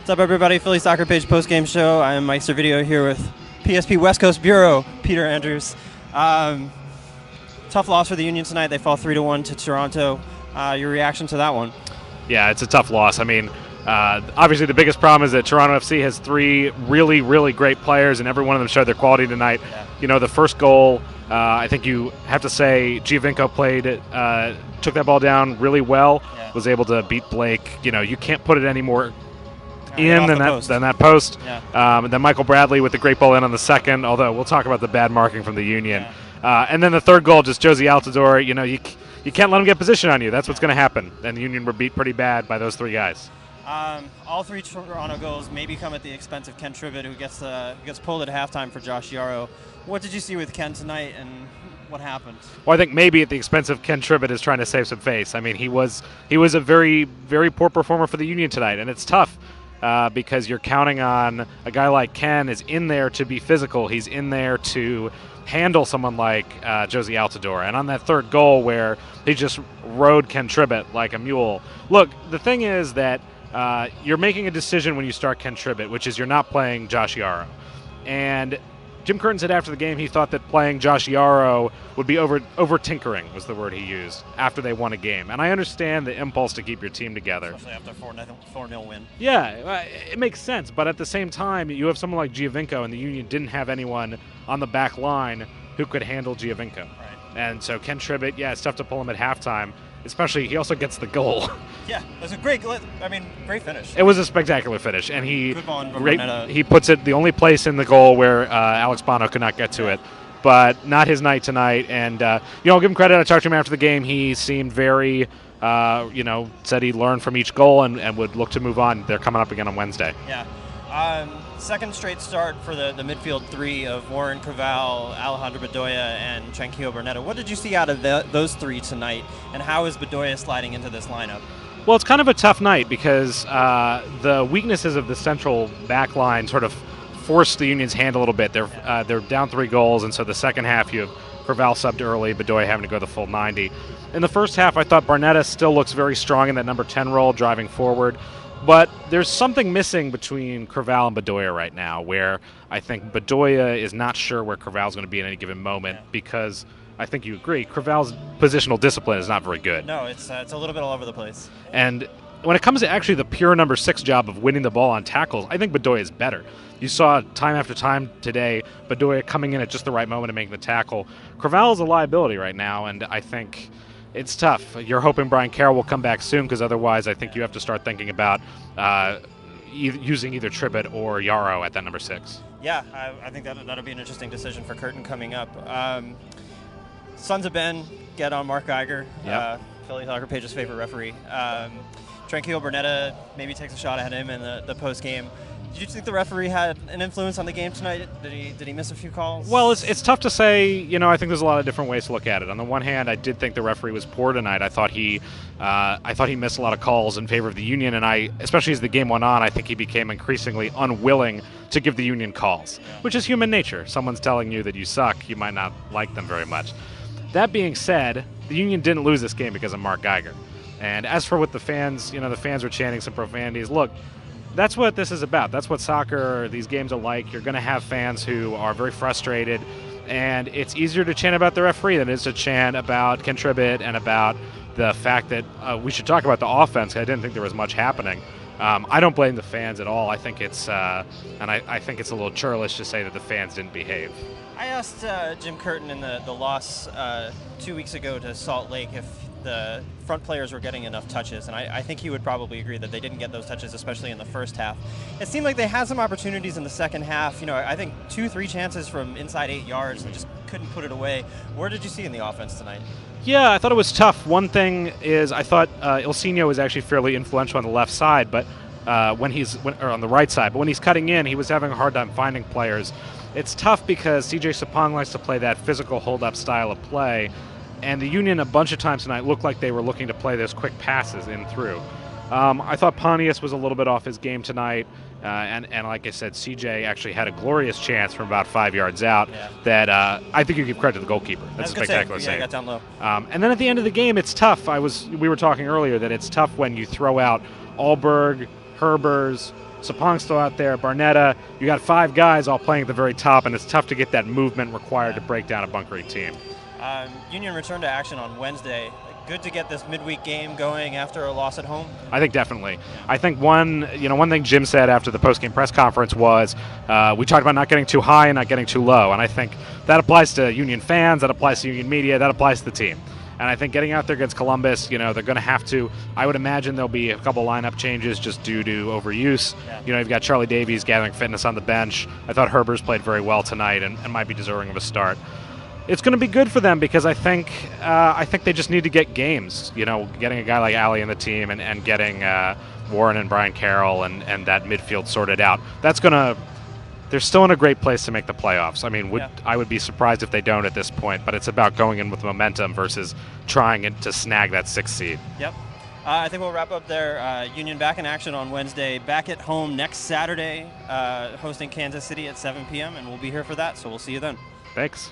What's up, everybody? Philly Soccer Page post-game show. I am Mike Servideo here with PSP West Coast Bureau, Peter Andrews. Tough loss for the Union tonight. They fall 3-1 to Toronto. Your reaction to that one? Yeah, it's a tough loss. I mean, obviously the biggest problem is that Toronto FC has three really, really great players, and every one of them showed their quality tonight. Yeah. You know, the first goal, I think you have to say Giovinco took that ball down really well, was able to beat Blake. You know, you can't put it any more than that post. Yeah. And then Michael Bradley with the great ball in on the second, although we'll talk about the bad marking from the Union. Yeah. And then the third goal, just Jozy Altidore, you know, you can't let him get position on you. That's what's going to happen. And the Union were beat pretty bad by those three guys. All three Toronto goals maybe come at the expense of Ken Tribbett, who gets pulled at halftime for Josh Yaro. What did you see with Ken tonight, and what happened? Well, I think maybe at the expense of Ken Tribbett is trying to save some face. I mean, he was a very, very poor performer for the Union tonight, and it's tough. Because you're counting on a guy like Ken is in there to be physical. He's in there to handle someone like Jozy Altidore. And on that third goal where he just rode Ken Tribbett like a mule. Look, the thing is that you're making a decision when you start Ken Tribbett, which is you're not playing Josh Yaro. And Jim Curtin said after the game he thought that playing Josh Yaro would be over-tinkering, was the word he used, after they won a game. And I understand the impulse to keep your team together. Especially after a 4-0 win. Yeah, it makes sense. But at the same time, you have someone like Giovinco, and the Union didn't have anyone on the back line who could handle Giovinco. Right. And so Ken Tribbett, it's tough to pull him at halftime. Especially, he also gets the goal. Yeah, it was a great finish. It was a spectacular finish, and he puts it the only place in the goal where Alex Bono could not get to it. But not his night tonight, and I'll give him credit. I talked to him after the game. He seemed very, said he learned from each goal and would look to move on. They're coming up again on Wednesday. Yeah. Second straight start for the midfield three of Warren Creavalle, Alejandro Bedoya, and Tranquillo Bernetta. What did you see out of those three tonight, and how is Bedoya sliding into this lineup? Well, it's kind of a tough night because the weaknesses of the central back line sort of forced the Union's hand a little bit. They're down 3 goals, and so the second half you have Creavalle subbed early, Bedoya having to go the full 90. In the first half, I thought Bernetta still looks very strong in that number 10 role, driving forward. But there's something missing between Creavalle and Bedoya right now, where I think Bedoya is not sure where Crevalle's going to be at any given moment, because I think you agree, Crevalle's positional discipline is not very good. No, it's a little bit all over the place. And when it comes to actually the pure number 6 job of winning the ball on tackles, I think Bedoya is better. You saw time after time today, Bedoya coming in at just the right moment to make the tackle. Creavalle is a liability right now, and I think it's tough. You're hoping Brian Carroll will come back soon, because otherwise I think you have to start thinking about using either Tribbett or Yaro at that number 6. Yeah, I think that'll be an interesting decision for Curtin coming up. Sons of Ben get on Mark Geiger, Philly Soccer Page's favorite referee. Tranquillo Bernetta maybe takes a shot at him in the post game. Did you think the referee had an influence on the game tonight? Did he miss a few calls? Well, it's tough to say. I think there's a lot of different ways to look at it. On the one hand, I did think the referee was poor tonight. I thought he missed a lot of calls in favor of the Union, and especially as the game went on, I think he became increasingly unwilling to give the Union calls, which is human nature. Someone's telling you that you suck, you might not like them very much. That being said, the Union didn't lose this game because of Mark Geiger. And as for what the fans, the fans were chanting some profanities. Look, that's what this is about. That's what soccer, these games are like. You're going to have fans who are very frustrated, and it's easier to chant about the referee than it is to chant about Ken Tribbett and about the fact that we should talk about the offense. I didn't think there was much happening. I don't blame the fans at all. I think it's I think it's a little churlish to say that the fans didn't behave. I asked Jim Curtin in the loss 2 weeks ago to Salt Lake if the front players were getting enough touches, and I think he would probably agree that they didn't get those touches, especially in the first half. It seemed like they had some opportunities in the second half. I think 2-3 chances from inside 8 yards and just couldn't put it away. Where did you see in the offense tonight? Yeah, I thought it was tough. One thing is I thought Ilsinho was actually fairly influential on the left side, but or on the right side. But when he's cutting in, he was having a hard time finding players. It's tough because CJ Sapong likes to play that physical hold-up style of play, and the Union a bunch of times tonight looked like they were looking to play those quick passes in through. I thought Pontius was a little bit off his game tonight, and like I said, CJ actually had a glorious chance from about 5 yards out that I think you give credit to the goalkeeper. That's a spectacular save. Yeah, got down low. And then at the end of the game, it's tough. We were talking earlier that it's tough when you throw out Alberg, Herbers, Sapong still out there, Barnetta. You got 5 guys all playing at the very top, and it's tough to get that movement required to break down a bunkering team. Union returned to action on Wednesday. Good to get this midweek game going after a loss at home. I think definitely. I think one thing Jim said after the post-game press conference was we talked about not getting too high and not getting too low, and I think that applies to Union fans, that applies to Union media, that applies to the team. And I think getting out there against Columbus, they're going to have to. I would imagine there'll be a couple lineup changes just due to overuse. Yeah. You've got Charlie Davies gathering fitness on the bench. I thought Herbers played very well tonight and might be deserving of a start. It's going to be good for them because I think they just need to get games. Getting a guy like Ali in the team and getting Warren and Brian Carroll and that midfield sorted out. They're still in a great place to make the playoffs. I mean, I would be surprised if they don't at this point, but it's about going in with momentum versus trying to snag that 6th seed. Yep. I think we'll wrap up there. Union back in action on Wednesday, back at home next Saturday, hosting Kansas City at 7 p.m., and we'll be here for that, so we'll see you then. Thanks.